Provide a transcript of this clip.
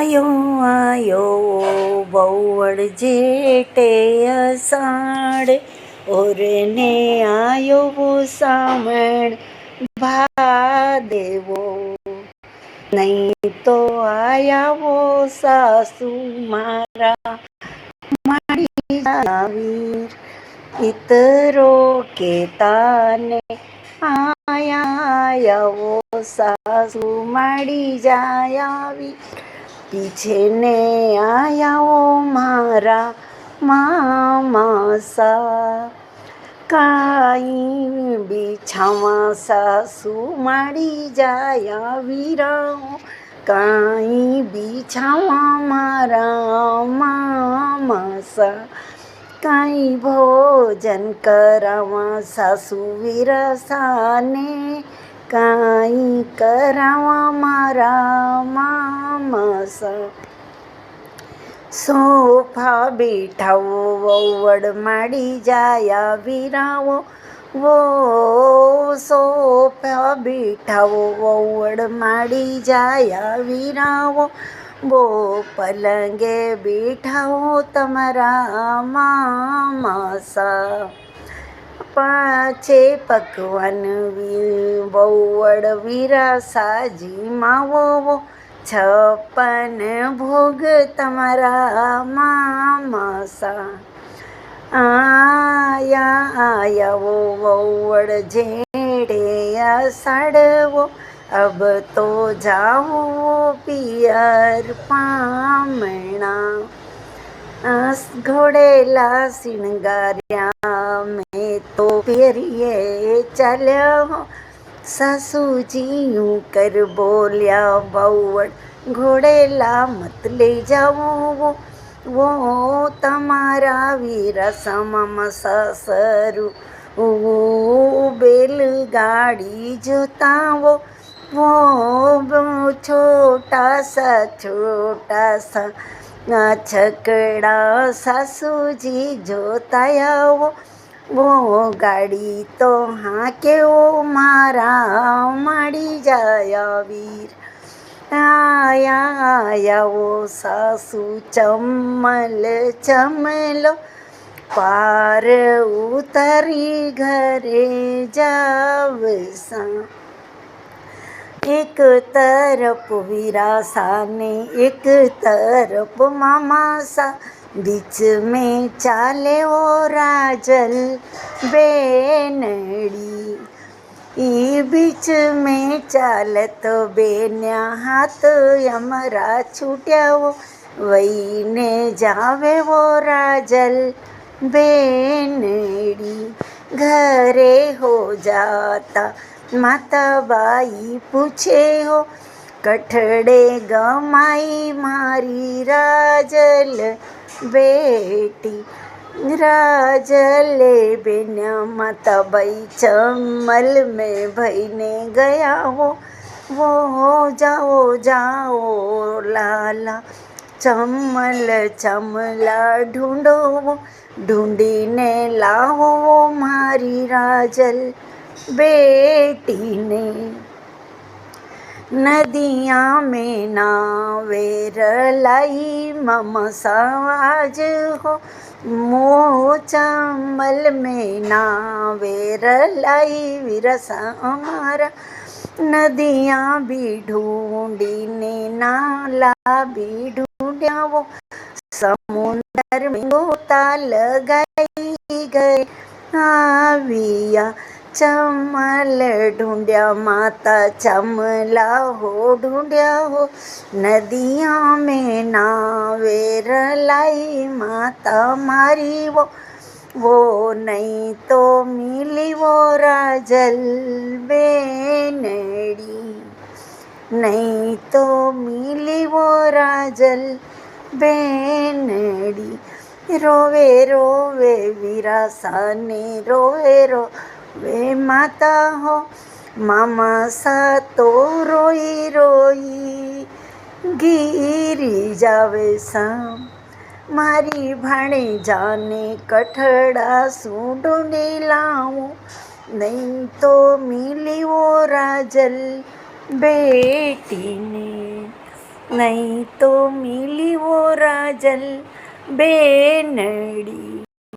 આયો આયો બહુવડ જેટે અષાઢ ઓરને આયો સાવણ ભાદેવો નહીં તો આયાવો સાસુ મારા માડી જાવીર ઇતરો કેતાને આયાવો સાસુ માડી જાયાવી પીછે ને આયાઓ મારા મામાસા કાઈ બીછાવા સાસુ માડી જાયા વીરાઓ કાઈ બીછાવા મારા મામાસા કાઈ ભોજન કરાવા સાસુ વિરસાને કાઈ કરાવા મારા મામાસા સોફા બેઠાવો વહુવડ માડી જાયા વીરાવો વો સોફા બેઠાવો વહુવડ માડી જાયા વીરાવો બો પલંગે બેઠાવો તમારા મામાસા પાછે પકવાન વહુવડ વિરાસાજી માવો 56 ભોગ તમારા મામાસા આયાવો વહુવડ જેઠે અષાઢવો અબ તો જાઓ પિયર પામણા ઘોડેલા શિણગાર્યા મેં તો પહેરીએ ચાલ્યો સાસુજી यूं कर बोल्या वहुवड घोड़ेला मत ले जाओ वो તમારા વીરસામાં સાસરું બેલગાડી જોતા वो छोटा सा छकड़ा सासुजी जोताया वो गाड़ी तो हाँ के वो मारा माड़ी जाया वीर आया वो सासू चमल चमलो पार उतरी घरे जावसा एक तरफ वीरासा ने एक तरफ मामासा बीच में चाले वो राजल बेनड़ी बीच में चाले तो बेन्या हाथ यमरा छूट्या वो वही ने जावे वो राजल बेनड़ी घरे हो जाता माता बाई पूछे हो कठड़े गमाई मारी राजल बेटी राजले बेन्या माता बाई चमल में भईने गया वो जाओ जाओ लाला चमल चमला ढूंढो ढूंढीने लाओ मारी राजल बेटी ने नदियाँ में नावेर लाई ममसाज हो मोह चंबल में नावेर लाई विरसा हमारा नदियाँ भी ढूंढी ने नाला भी ढूंढ्या वो समुंदर में गोता लगाई गए आविया चमल ढूंढ्या माता चमला हो ढूंढ्या हो नदियाँ में नावेर लाई माता मारी वो नहीं तो मिली वो राजल बेनड़ी नहीं तो मिली वो राजल बेनड़ी रोवे रोवे वीरासा ने रोवे वे माता हो मामासा तो रोई रोई गिरी जावे साम मारी भाणे जाने कठड़ा सू ढूंढी लाऊं नहीं तो मिली वो राजल बेटी ने નહીં તો મિલી વો રાજલ બેનડી.